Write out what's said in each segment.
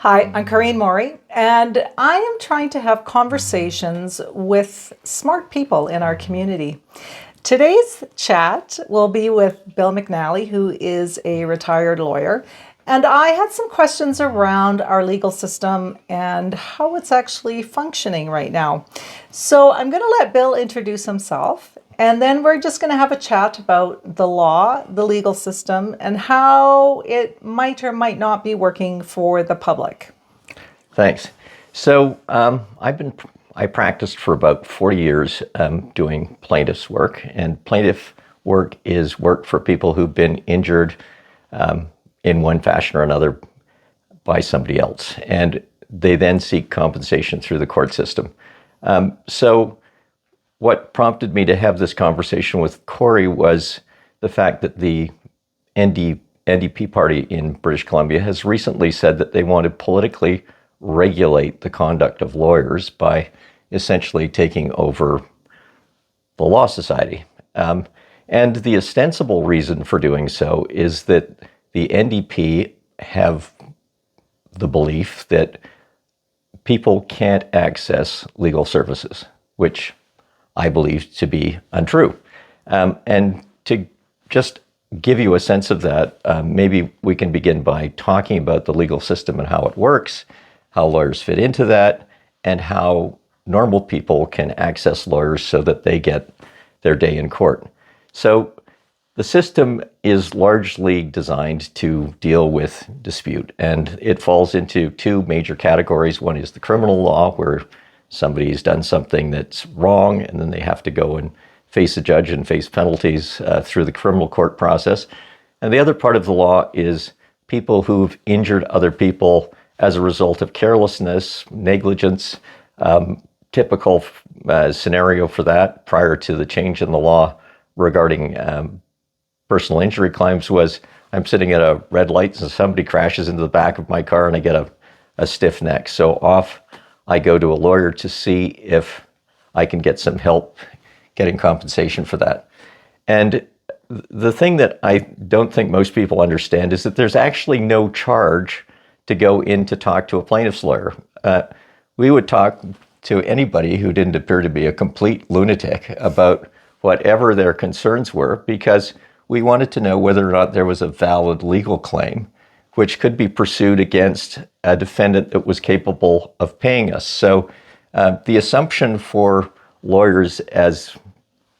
Hi, I'm Corinne Mori, and I am trying to have conversations with smart people in our community. Today's chat will be with Bill McNally, who is a retired lawyer, and I had some questions around our legal system and how it's actually functioning right now. So I'm going to let Bill introduce himself, and then we're just going to have a chat about the law, the legal system, and how it might or might not be working for the public. Thanks. So I practiced for about 40 years doing plaintiff's work, and plaintiff work is work for people who've been injured in one fashion or another by somebody else, and they then seek compensation through the court system. So what prompted me to have this conversation with Corey was the fact that the NDP party in British Columbia has recently said that they want to politically regulate the conduct of lawyers by essentially taking over the Law Society. And the ostensible reason for doing so is that the NDP have the belief that people can't access legal services, which I believe to be untrue. And to just give you a sense of that, maybe we can begin by talking about the legal system and how it works, how lawyers fit into that, and how normal people can access lawyers so that they get their day in court. So the system is largely designed to deal with dispute, and it falls into two major categories. One is the criminal law, where somebody's done something that's wrong, and then they have to go and face a judge and face penalties through the criminal court process. And the other part of the law is people who've injured other people as a result of carelessness, negligence. Typical scenario for that prior to the change in the law regarding personal injury claims was I'm sitting at a red light and somebody crashes into the back of my car and I get a stiff neck. So off I go to a lawyer to see if I can get some help getting compensation for that. And the thing that I don't think most people understand is that there's actually no charge to go in to talk to a plaintiff's lawyer. We would talk to anybody who didn't appear to be a complete lunatic about whatever their concerns were, because we wanted to know whether or not there was a valid legal claim which could be pursued against a defendant that was capable of paying us. So the assumption for lawyers as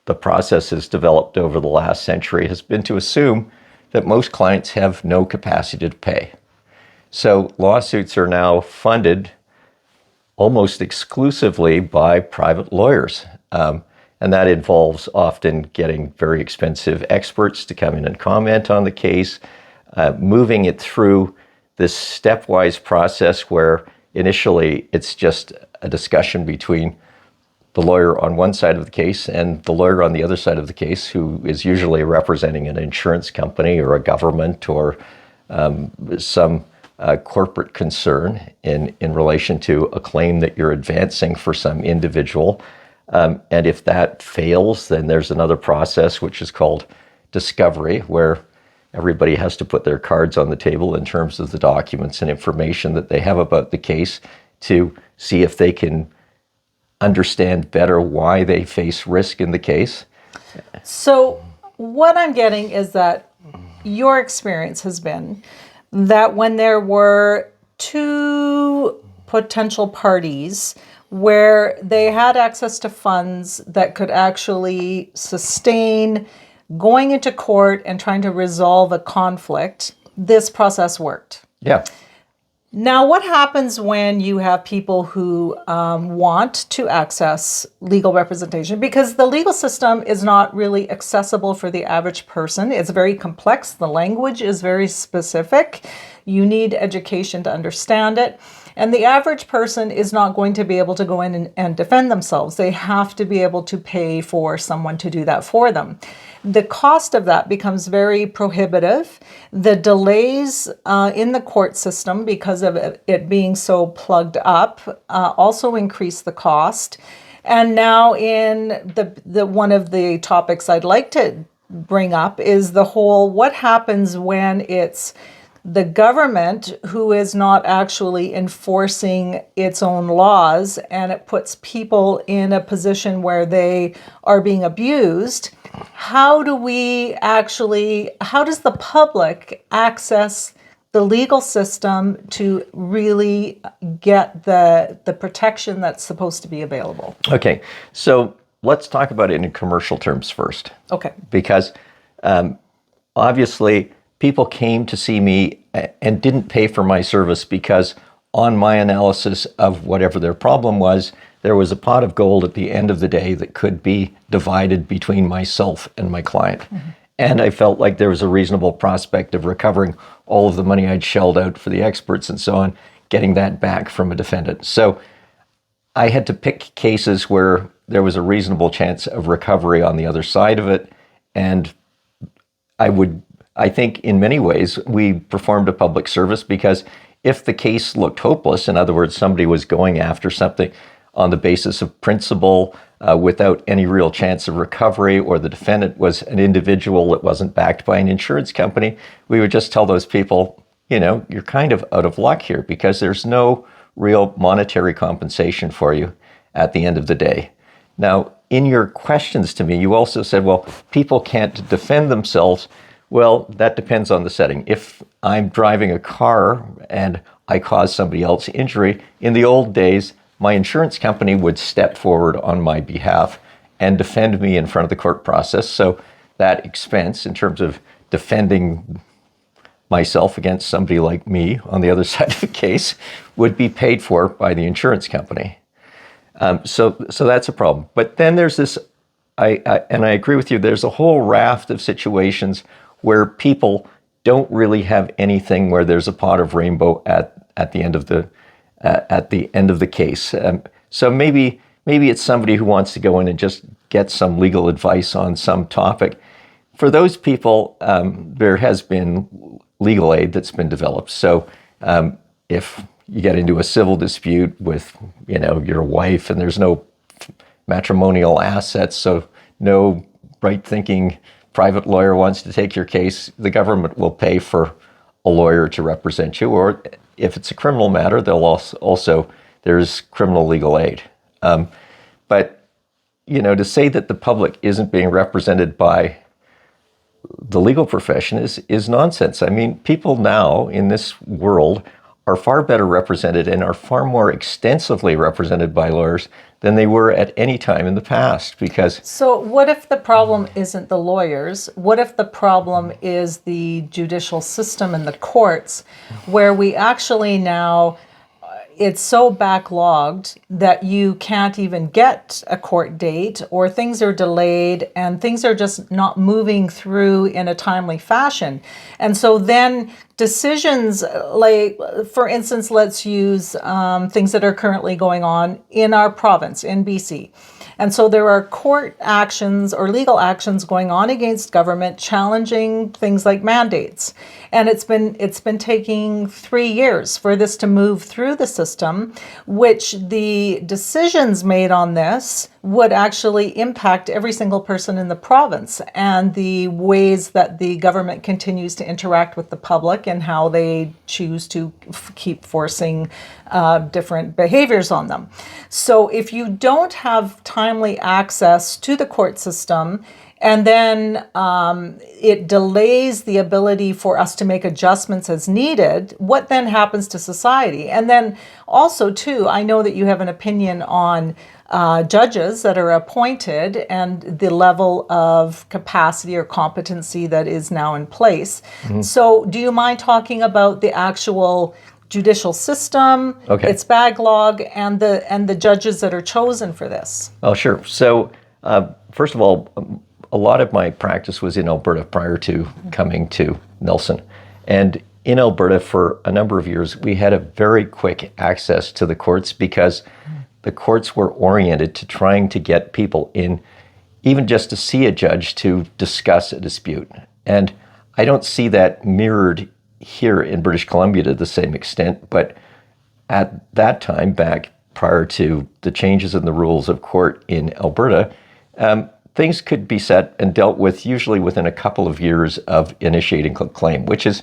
the process has developed over the last century has been to assume that most clients have no capacity to pay. So lawsuits are now funded almost exclusively by private lawyers. And that involves often getting very expensive experts to come in and comment on the case, moving it through this stepwise process where initially it's just a discussion between the lawyer on one side of the case and the lawyer on the other side of the case, who is usually representing an insurance company or a government or some corporate concern in relation to a claim that you're advancing for some individual. And if that fails, then there's another process which is called discovery, where everybody has to put their cards on the table in terms of the documents and information that they have about the case to see if they can understand better why they face risk in the case. So what I'm getting is that your experience has been that when there were two potential parties where they had access to funds that could actually sustain going into court and trying to resolve a conflict, this process worked. Yeah. Now, what happens when you have people who want to access legal representation? Because the legal system is not really accessible for the average person. It's very complex. The language is very specific. You need education to understand it. And the average person is not going to be able to go in and defend themselves. They have to be able to pay for someone to do that for them. The cost of that becomes very prohibitive. The delays in the court system, because of it being so plugged up, also increase the cost. And now in the one of the topics I'd like to bring up is the whole what happens when it's the government who is not actually enforcing its own laws, and it puts people in a position where they are being abused. How does the public access the legal system to really get the protection that's supposed to be available? Okay, so let's talk about it in commercial terms first. Okay. Because obviously people came to see me and didn't pay for my service because on my analysis of whatever their problem was, there was a pot of gold at the end of the day that could be divided between myself and my client. Mm-hmm. And I felt like there was a reasonable prospect of recovering all of the money I'd shelled out for the experts and so on, getting that back from a defendant. So I had to pick cases where there was a reasonable chance of recovery on the other side of it. And I think in many ways, we performed a public service, because if the case looked hopeless, in other words, somebody was going after something on the basis of principle without any real chance of recovery, or the defendant was an individual that wasn't backed by an insurance company, we would just tell those people, you're kind of out of luck here, because there's no real monetary compensation for you at the end of the day. Now, in your questions to me, you also said, well, people can't defend themselves. Well, that depends on the setting. If I'm driving a car and I cause somebody else injury, in the old days, my insurance company would step forward on my behalf and defend me in front of the court process. So that expense, in terms of defending myself against somebody like me on the other side of the case, would be paid for by the insurance company. So that's a problem. But then there's this, and I agree with you, there's a whole raft of situations where people don't really have anything, where there's a pot of rainbow at the end of the case. So maybe it's somebody who wants to go in and just get some legal advice on some topic. For those people, there has been legal aid that's been developed. So if you get into a civil dispute with, your wife, and there's no matrimonial assets, so no right-thinking private lawyer wants to take your case, the government will pay for a lawyer to represent you. Or if it's a criminal matter, they'll also there's criminal legal aid. But to say that the public isn't being represented by the legal profession is nonsense. I mean, people now in this world are far better represented and are far more extensively represented by lawyers than they were at any time in the past. Because so what if the problem isn't the lawyers? What if the problem is the judicial system and the courts, where we actually now, it's so backlogged that you can't even get a court date, or things are delayed and things are just not moving through in a timely fashion. And so then decisions, like, for instance, let's use things that are currently going on in our province, in BC. And so there are court actions or legal actions going on against government challenging things like mandates. And it's been taking 3 years for this to move through the system, which the decisions made on this would actually impact every single person in the province, and the ways that the government continues to interact with the public and how they choose to keep forcing different behaviors on them. So if you don't have timely access to the court system, and then it delays the ability for us to make adjustments as needed, what then happens to society? And then also, too, I know that you have an opinion on judges that are appointed and the level of capacity or competency that is now in place. Mm-hmm. So do you mind talking about the actual judicial system, its backlog, and the judges that are chosen for this? Oh, sure. So first of all, a lot of my practice was in Alberta prior to coming to Nelson. And in Alberta, for a number of years, we had a very quick access to the courts, because the courts were oriented to trying to get people in, even just to see a judge to discuss a dispute. And I don't see that mirrored here in British Columbia to the same extent, but at that time, back prior to the changes in the rules of court in Alberta, things could be set and dealt with usually within a couple of years of initiating a claim, which is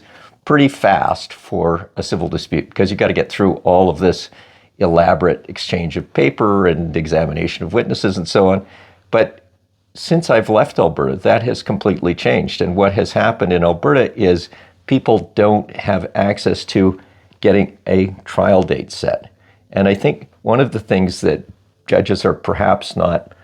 pretty fast for a civil dispute because you've got to get through all of this elaborate exchange of paper and examination of witnesses and so on. But since I've left Alberta, that has completely changed. And what has happened in Alberta is people don't have access to getting a trial date set. And I think one of the things that judges are perhaps not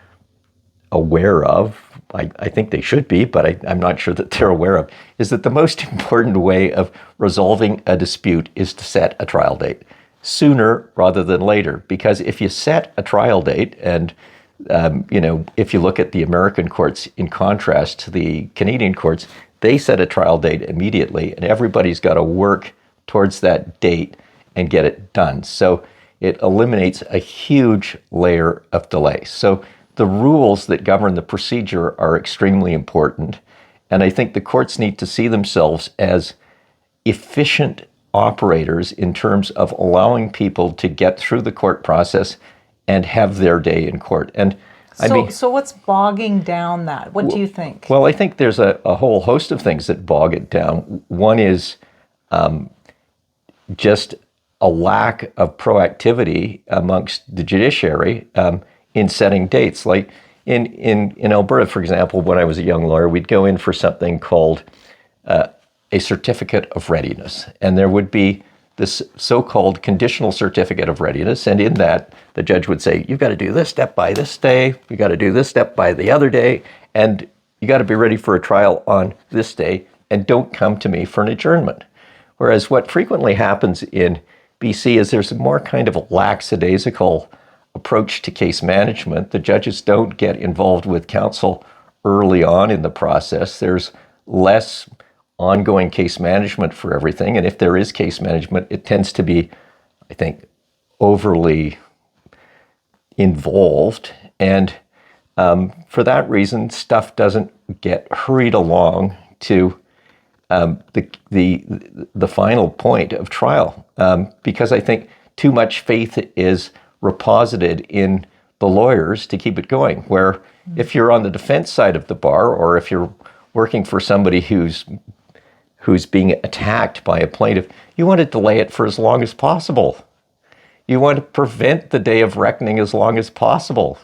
aware of, I think they should be, but I'm not sure that they're aware of, is that the most important way of resolving a dispute is to set a trial date sooner rather than later. Because if you set a trial date, and if you look at the American courts in contrast to the Canadian courts, they set a trial date immediately, and everybody's got to work towards that date and get it done. So it eliminates a huge layer of delay. So the rules that govern the procedure are extremely important. And I think the courts need to see themselves as efficient operators in terms of allowing people to get through the court process and have their day in court. And so what's bogging down that? What do you think? Well, I think there's a whole host of things that bog it down. One is just a lack of proactivity amongst the judiciary in setting dates. Like in Alberta, for example, when I was a young lawyer, we'd go in for something called a certificate of readiness. And there would be this so-called conditional certificate of readiness. And in that, the judge would say, you've got to do this step by this day, you got to do this step by the other day, and you got to be ready for a trial on this day, and don't come to me for an adjournment. Whereas what frequently happens in BC is there's a more kind of a lackadaisical approach to case management. The judges don't get involved with counsel early on in the process. There's less ongoing case management for everything. And if there is case management, it tends to be, I think, overly involved. And for that reason, stuff doesn't get hurried along to the final point of trial, because I think too much faith is reposited in the lawyers to keep it going. Where if you're on the defense side of the bar, or if you're working for somebody who's being attacked by a plaintiff, you want to delay it for as long as possible. You want to prevent the day of reckoning as long as possible.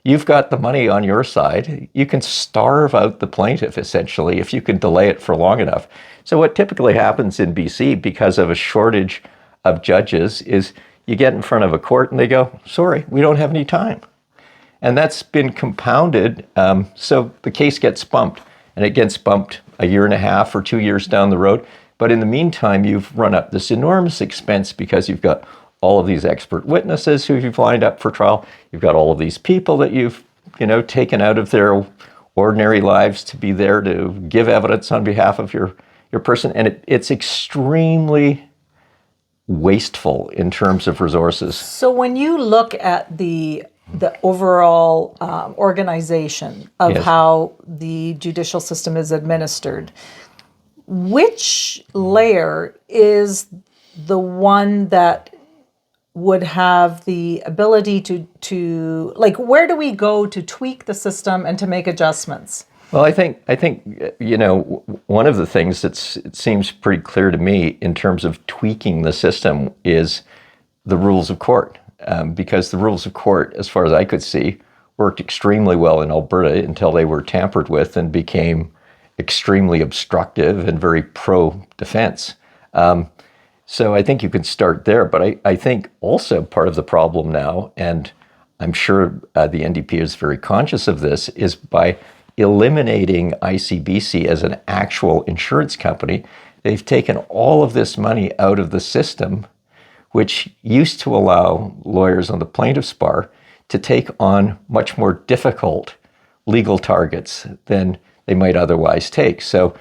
You've got the money on your side. You can starve out the plaintiff, essentially, if you can delay it for long enough. So what typically happens in BC, because of a shortage of judges, is you get in front of a court and they go, sorry, we don't have any time. And that's been compounded, so the case gets bumped. And it gets bumped a year and a half or 2 years down the road. But in the meantime, you've run up this enormous expense because you've got all of these expert witnesses who you've lined up for trial. You've got all of these people that you've, taken out of their ordinary lives to be there to give evidence on behalf of your person. And it's extremely wasteful in terms of resources. So when you look at the overall organization of Yes. how the judicial system is administered, which layer is the one that would have the ability to where do we go to tweak the system and to make adjustments? Well, I think one of the things it seems pretty clear to me in terms of tweaking the system is the rules of court. Because the rules of court, as far as I could see, worked extremely well in Alberta until they were tampered with and became extremely obstructive and very pro-defense. So I think you can start there. But I think also part of the problem now, and I'm sure the NDP is very conscious of this, is by eliminating ICBC as an actual insurance company, they've taken all of this money out of the system, which used to allow lawyers on the plaintiff's bar to take on much more difficult legal targets than they might otherwise take. So,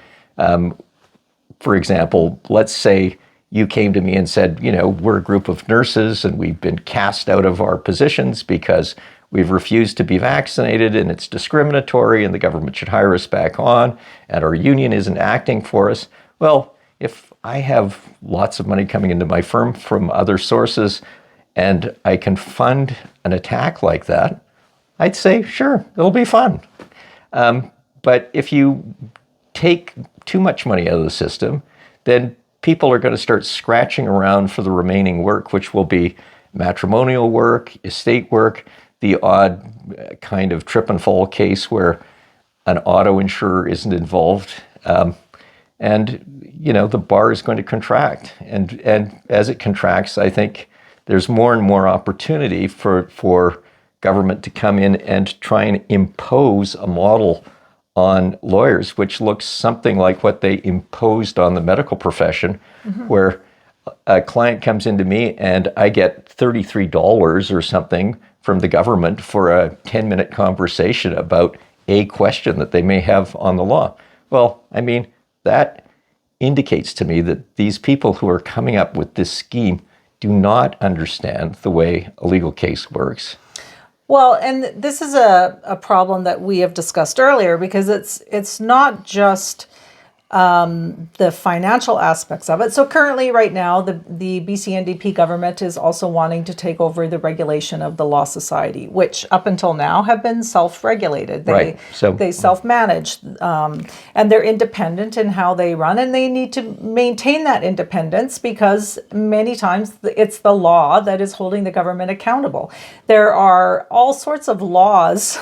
for example, let's say you came to me and said, we're a group of nurses and we've been cast out of our positions because we've refused to be vaccinated and it's discriminatory and the government should hire us back on and our union isn't acting for us. Well, if I have lots of money coming into my firm from other sources and I can fund an attack like that, I'd say, sure, it'll be fun. But if you take too much money out of the system, then people are going to start scratching around for the remaining work, which will be matrimonial work, estate work, the odd kind of trip and fall case where an auto insurer isn't involved. And, the bar is going to contract. And as it contracts, I think there's more and more opportunity for government to come in and try and impose a model on lawyers, which looks something like what they imposed on the medical profession, where a client comes into me and I get $33 or something from the government for a 10-minute conversation about a question that they may have on the law. Well, I mean, that indicates to me that these people who are coming up with this scheme do not understand the way a legal case works. Well, and this is a problem that we have discussed earlier, because it's not just the financial aspects of it. So currently, right now, the BC NDP government is also wanting to take over the regulation of the Law Society, which up until now have been self-regulated. Right. They self-manage, and they're independent in how they run, and they need to maintain that independence because many times it's the law that is holding the government accountable. There are all sorts of laws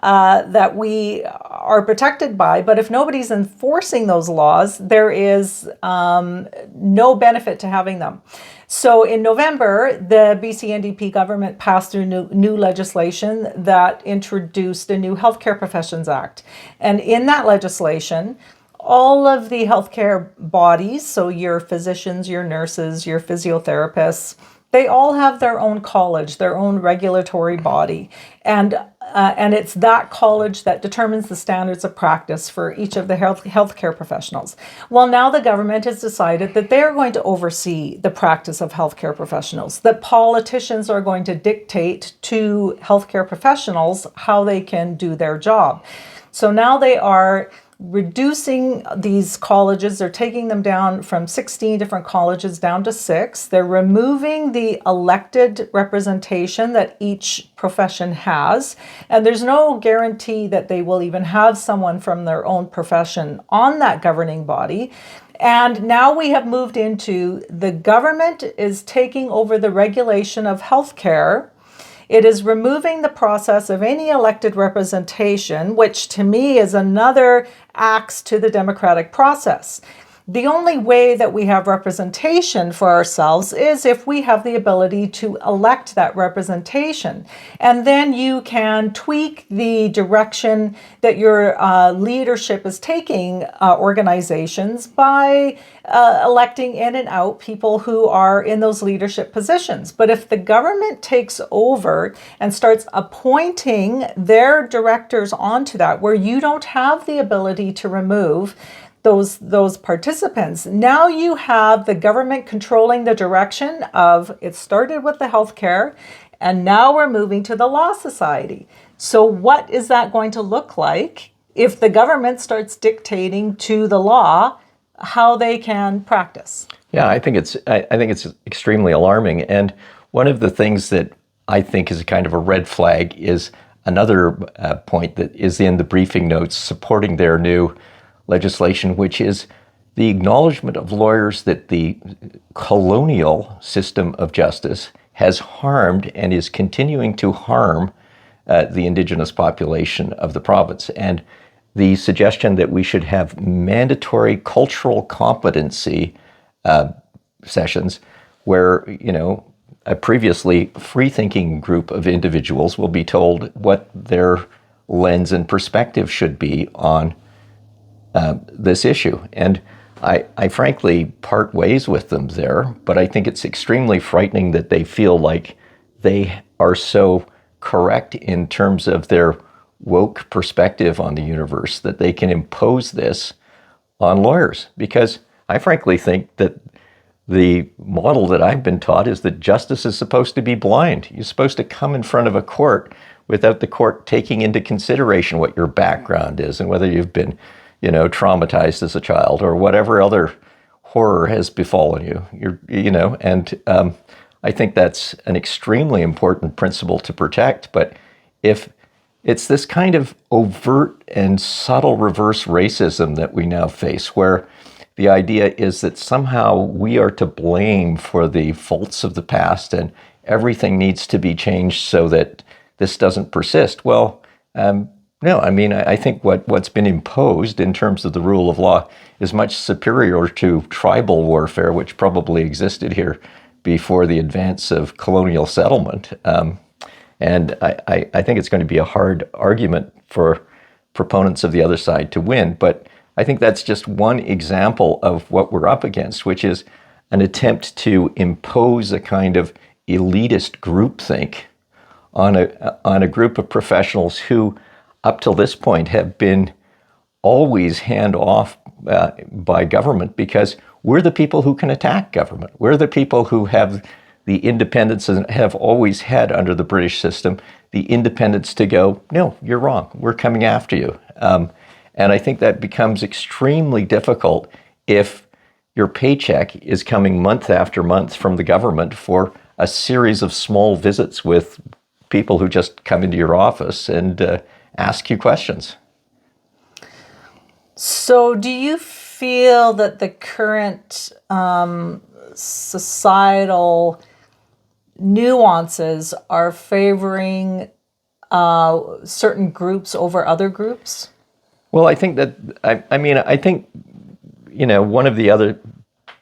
that we are protected by, but if nobody's enforcing those laws, there is no benefit to having them. So in November, the BC NDP government passed through new legislation that introduced a new Healthcare Professions Act. And in that legislation, all of the healthcare bodies, so your physicians, your nurses, your physiotherapists, they all have their own college, their own regulatory body. And it's that college that determines the standards of practice for each of the healthcare professionals. Well, now the government has decided that they're going to oversee the practice of healthcare professionals, that politicians are going to dictate to healthcare professionals how they can do their job. So now they are reducing these colleges. They're taking them down from 16 different colleges down to 6. They're removing the elected representation that each profession has. And there's no guarantee that they will even have someone from their own profession on that governing body. And now we have moved into the government is taking over the regulation of healthcare. It is removing the process of any elected representation, which to me is another axe to the democratic process. The only way that we have representation for ourselves is if we have the ability to elect that representation. And then you can tweak the direction that your leadership is taking organizations by electing in and out people who are in those leadership positions. But if the government takes over and starts appointing their directors onto that, where you don't have the ability to remove those participants, now you have the government controlling the direction of, it started with the healthcare, and now we're moving to the Law Society. So what is that going to look like if the government starts dictating to the law how they can practice? Yeah, I think it's extremely alarming. And one of the things that I think is a kind of a red flag is another point that is in the briefing notes supporting their new legislation, which is the acknowledgement of lawyers that the colonial system of justice has harmed and is continuing to harm the Indigenous population of the province. And the suggestion that we should have mandatory cultural competency sessions where, a previously free-thinking group of individuals will be told what their lens and perspective should be on this issue. And I frankly part ways with them there, but I think it's extremely frightening that they feel like they are so correct in terms of their woke perspective on the universe that they can impose this on lawyers. Because I frankly think that the model that I've been taught is that justice is supposed to be blind. You're supposed to come in front of a court without the court taking into consideration what your background is and whether you've been traumatized as a child or whatever other horror has befallen you. I think that's an extremely important principle to protect. But if it's this kind of overt and subtle reverse racism that we now face, where the idea is that somehow we are to blame for the faults of the past and everything needs to be changed so that this doesn't persist. Well, no, I mean, I think what's been imposed in terms of the rule of law is much superior to tribal warfare, which probably existed here before the advance of colonial settlement. And I think it's going to be a hard argument for proponents of the other side to win. But I think that's just one example of what we're up against, which is an attempt to impose a kind of elitist groupthink on a group of professionals who, up till this point, have been always hand off by government because we're the people who can attack government. We're the people who have the independence and have always had under the British system the independence to go, no, you're wrong. We're coming after you. And I think that becomes extremely difficult if your paycheck is coming month after month from the government for a series of small visits with people who just come into your office and ask you questions. So do you feel that the current societal nuances are favoring certain groups over other groups? Well, I think that, I think, one of the other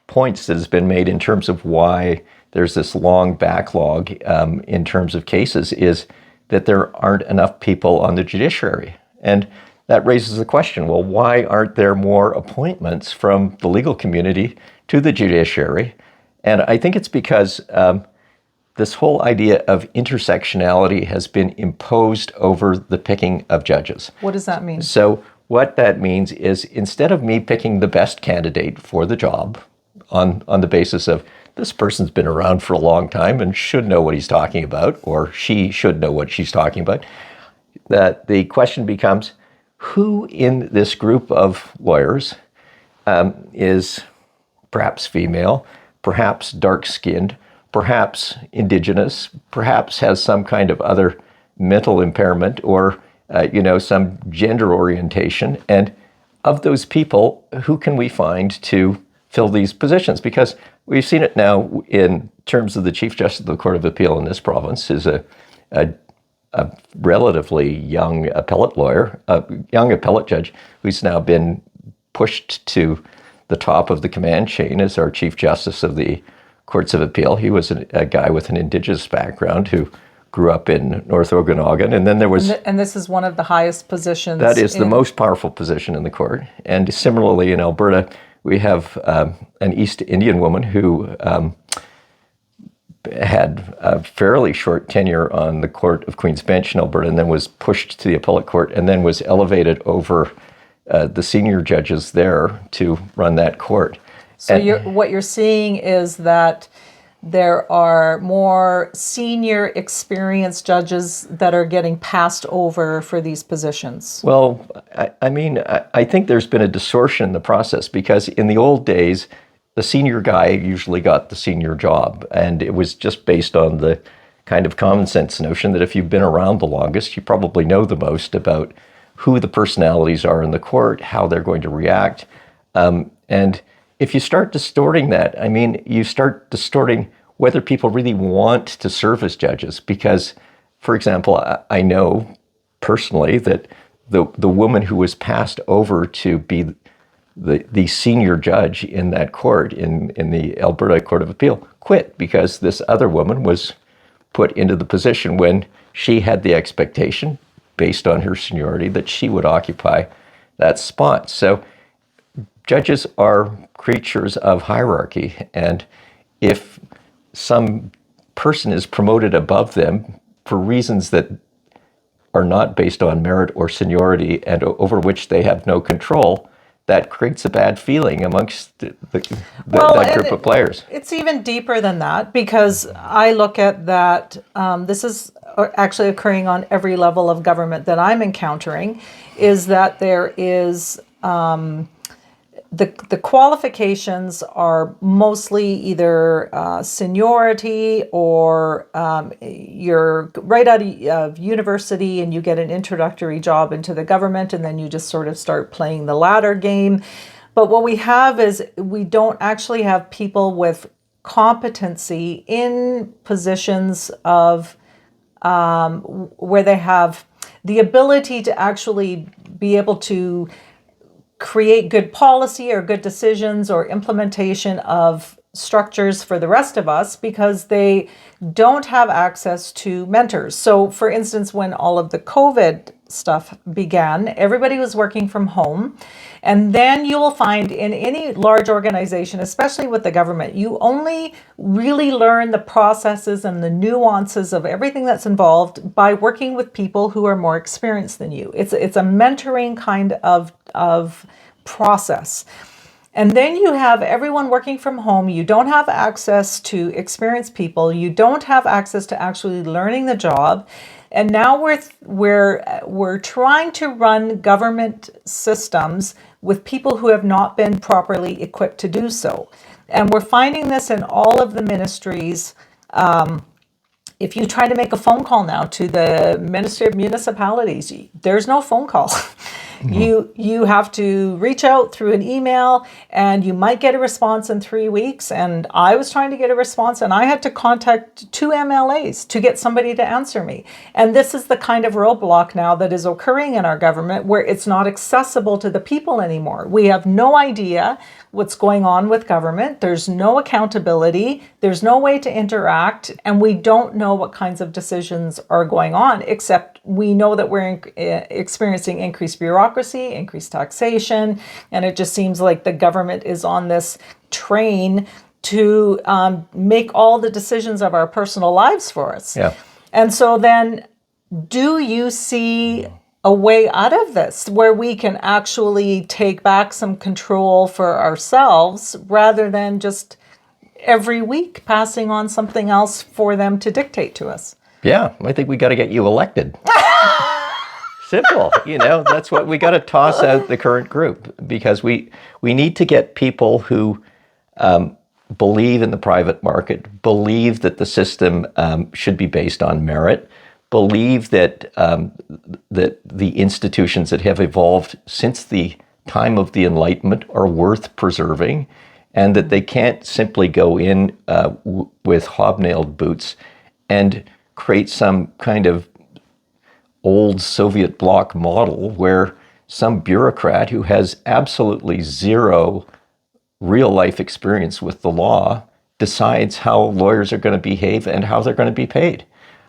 points that has been made in terms of why there's this long backlog in terms of cases is that there aren't enough people on the judiciary. And that raises the question, well, why aren't there more appointments from the legal community to the judiciary? And I think it's because this whole idea of intersectionality has been imposed over the picking of judges. What does that mean? So what that means is instead of me picking the best candidate for the job on the basis of this person's been around for a long time and should know what he's talking about, or she should know what she's talking about, that the question becomes, who in this group of lawyers is perhaps female, perhaps dark-skinned, perhaps Indigenous, perhaps has some kind of other mental impairment or, some gender orientation. And of those people, who can we find to fill these positions? Because we've seen it now in terms of the Chief Justice of the Court of Appeal in this province is a relatively young appellate lawyer, a young appellate judge who's now been pushed to the top of the command chain as our Chief Justice of the Courts of Appeal. He was a guy with an Indigenous background who grew up in North Okanagan. And then there was... And this is one of the highest positions. That is the most powerful position in the court. And similarly in Alberta, we have an East Indian woman who had a fairly short tenure on the Court of Queen's Bench in Alberta and then was pushed to the appellate court and then was elevated over the senior judges there to run that court. So what you're seeing is that there are more senior experienced judges that are getting passed over for these positions. Well, I think there's been a distortion in the process because in the old days, the senior guy usually got the senior job. And it was just based on the kind of common sense notion that if you've been around the longest, you probably know the most about who the personalities are in the court, how they're going to react. And if you start distorting that, you start distorting whether people really want to serve as judges. Because, for example, I know personally that the woman who was passed over to be the senior judge in that court, in the Alberta Court of Appeal, quit because this other woman was put into the position when she had the expectation, based on her seniority, that she would occupy that spot. So judges are creatures of hierarchy, and if some person is promoted above them for reasons that are not based on merit or seniority and over which they have no control, that creates a bad feeling amongst that group of players. It's even deeper than that because I look at that, this is actually occurring on every level of government that I'm encountering, is that there is... The qualifications are mostly either seniority or you're right out of university and you get an introductory job into the government and then you just sort of start playing the ladder game. But what we have is we don't actually have people with competency in positions of where they have the ability to actually be able to create good policy or good decisions or implementation of structures for the rest of us, because they don't have access to mentors. So, for instance, when all of the COVID stuff began, everybody was working from home. And then you will find in any large organization, especially with the government, you only really learn the processes and the nuances of everything that's involved by working with people who are more experienced than you. It's a mentoring kind of process. And then you have everyone working from home. You don't have access to experienced people. You don't have access to actually learning the job. And now we're trying to run government systems with people who have not been properly equipped to do so. And we're finding this in all of the ministries. If you try to make a phone call now to the Ministry of Municipalities, there's no phone call. You have to reach out through an email, and you might get a response in 3 weeks. And I was trying to get a response, and I had to contact 2 MLAs to get somebody to answer me. And this is the kind of roadblock now that is occurring in our government, where it's not accessible to the people anymore. We have no idea what's going on with government. There's no accountability. There's no way to interact. And we don't know what kinds of decisions are going on, except we know that we're experiencing increased bureaucracy, increased taxation, and it just seems like the government is on this train to make all the decisions of our personal lives for us. Yeah. And so then, do you see a way out of this where we can actually take back some control for ourselves rather than just every week passing on something else for them to dictate to us? Yeah, I think we got to get you elected. Simple, that's what we got to toss out the current group, because we need to get people who believe in the private market, believe that the system should be based on merit, believe that that the institutions that have evolved since the time of the Enlightenment are worth preserving, and that they can't simply go in with hobnailed boots and create some kind of old Soviet bloc model where some bureaucrat who has absolutely zero real life experience with the law decides how lawyers are going to behave and how they're going to be paid.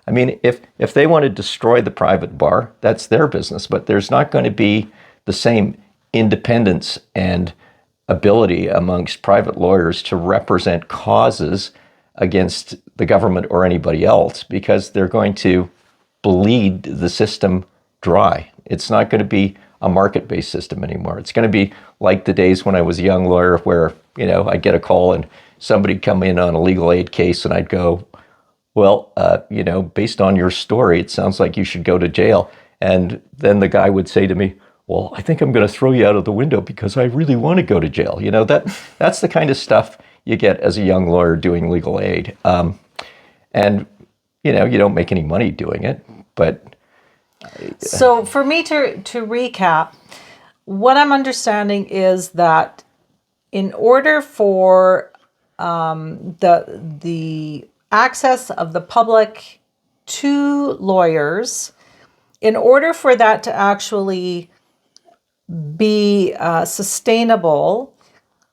I mean, if they want to destroy the private bar, that's their business, but there's not going to be the same independence and ability amongst private lawyers to represent causes against the government or anybody else, because they're going to bleed the system dry. It's not going to be a market-based system anymore. It's going to be like the days when I was a young lawyer where, I'd get a call and somebody'd come in on a legal aid case and I'd go, well, based on your story, it sounds like you should go to jail. And then the guy would say to me, well, I think I'm going to throw you out of the window because I really want to go to jail. That's the kind of stuff you get as a young lawyer doing legal aid. And, you don't make any money doing it, but... So for me to recap, what I'm understanding is that in order for the access of the public to lawyers, in order for that to actually be sustainable,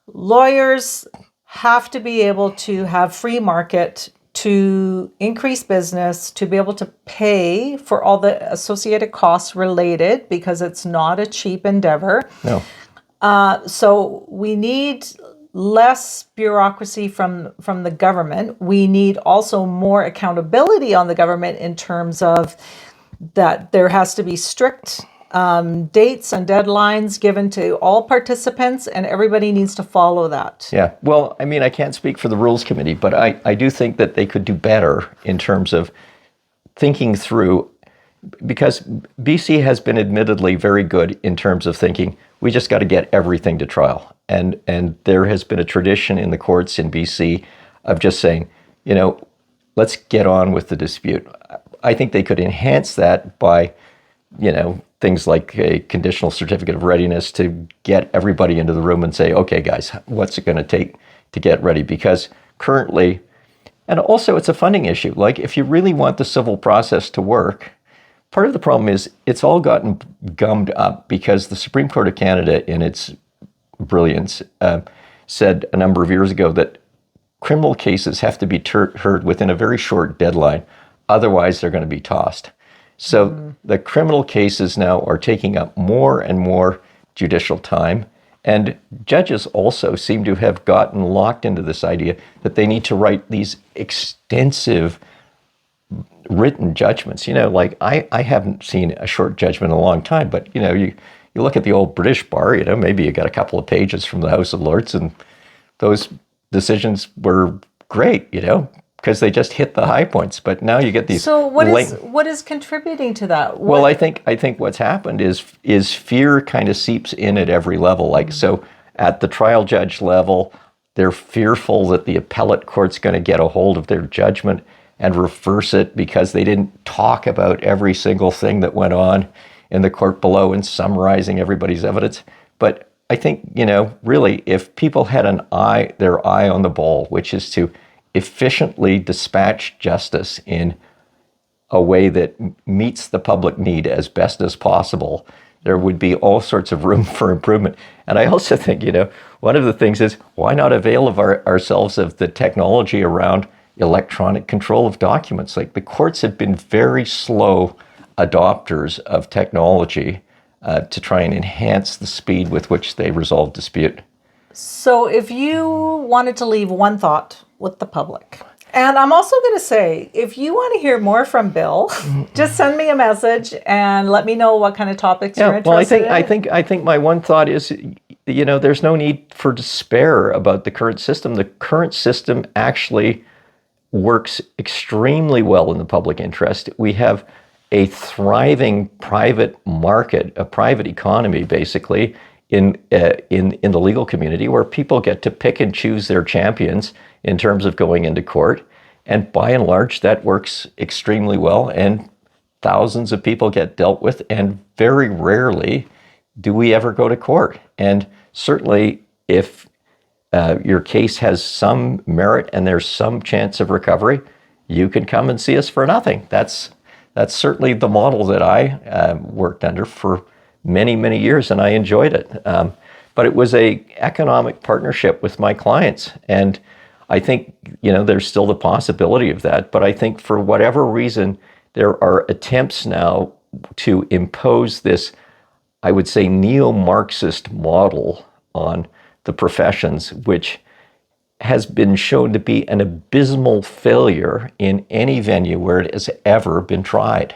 lawyers have to be able to have free market to increase business, to be able to pay for all the associated costs related, because it's not a cheap endeavor. No. So we need less bureaucracy from the government. We need also more accountability on the government in terms of that there has to be strict dates and deadlines given to all participants, and everybody needs to follow that. Yeah. Well, I mean, I can't speak for the Rules Committee, but I do think that they could do better in terms of thinking through, because BC has been admittedly very good in terms of thinking, we just got to get everything to trial. And there has been a tradition in the courts in BC of just saying, let's get on with the dispute. I think they could enhance that by, things like a conditional certificate of readiness to get everybody into the room and say, okay, guys, what's it going to take to get ready? Because currently, and also it's a funding issue. Like if you really want the civil process to work, part of the problem is it's all gotten gummed up because the Supreme Court of Canada, in its brilliance, said a number of years ago that criminal cases have to be heard within a very short deadline. Otherwise, they're going to be tossed. So the criminal cases now are taking up more and more judicial time. And judges also seem to have gotten locked into this idea that they need to write these extensive written judgments. Like I haven't seen a short judgment in a long time, but you look at the old British bar, maybe you got a couple of pages from the House of Lords, and those decisions were great, because they just hit the high points. But now you get these. So what is contributing to that? Well, I think what's happened is fear kind of seeps in at every level. Like so, at the trial judge level, they're fearful that the appellate court's going to get a hold of their judgment and reverse it because they didn't talk about every single thing that went on in the court below and summarizing everybody's evidence. But I think, really, if people had their eye on the ball, which is to efficiently dispatch justice in a way that meets the public need as best as possible, there would be all sorts of room for improvement. And I also think, one of the things is why not avail of ourselves of the technology around electronic control of documents? Like the courts have been very slow adopters of technology to try and enhance the speed with which they resolve dispute. So if you wanted to leave one thought with the public, and I'm also going to say, if you want to hear more from Bill, just send me a message and let me know what kind of topics you're interested in. I think my one thought is, there's no need for despair about the current system. The current system actually works extremely well in the public interest. We have a thriving private market, a private economy, basically, in the legal community, where people get to pick and choose their champions in terms of going into court. And by and large, that works extremely well. And thousands of people get dealt with. And very rarely do we ever go to court. And certainly, if your case has some merit and there's some chance of recovery, you can come and see us for nothing. That's certainly the model that I worked under for many, many years, and I enjoyed it. But it was a economic partnership with my clients. And I think, there's still the possibility of that. But I think for whatever reason, there are attempts now to impose this, I would say, neo-Marxist model on the professions, which has been shown to be an abysmal failure in any venue where it has ever been tried.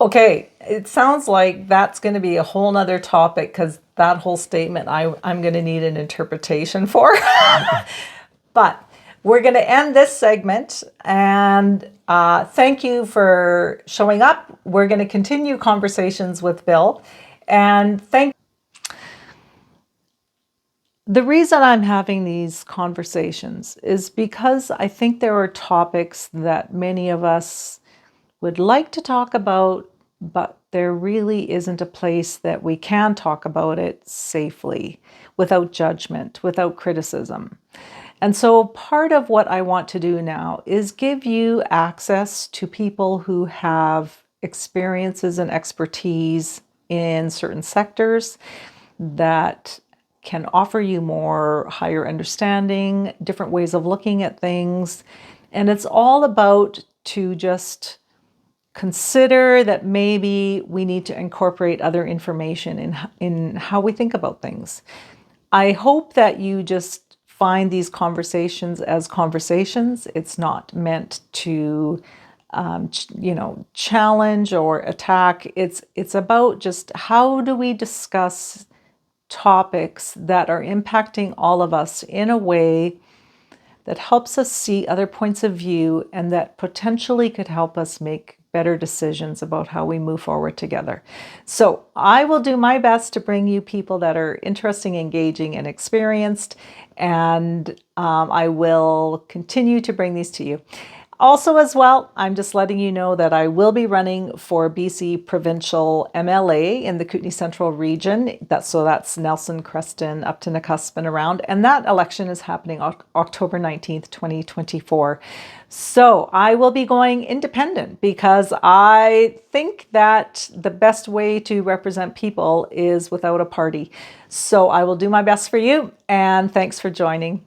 Okay, it sounds like that's going to be a whole nother topic, because that whole statement I'm going to need an interpretation for. But we're going to end this segment, and thank you for showing up. We're going to continue conversations with Bill, and the reason I'm having these conversations is because I think there are topics that many of us would like to talk about, but there really isn't a place that we can talk about it safely, without judgment, without criticism. And so part of what I want to do now is give you access to people who have experiences and expertise in certain sectors that can offer you more higher understanding, different ways of looking at things. And it's all about to just consider that maybe we need to incorporate other information in how we think about things. I hope that you just find these conversations as conversations. It's not meant to challenge or attack. It's about just how do we discuss topics that are impacting all of us in a way that helps us see other points of view and that potentially could help us make better decisions about how we move forward together. So I will do my best to bring you people that are interesting, engaging, and experienced, and I will continue to bring these to you. Also, as well, I'm just letting you know that I will be running for BC Provincial MLA in the Kootenay Central region. That's Nelson, Creston, up to Nakusp and around. And that election is happening October 19th, 2024. So I will be going independent because I think that the best way to represent people is without a party. So I will do my best for you, and thanks for joining.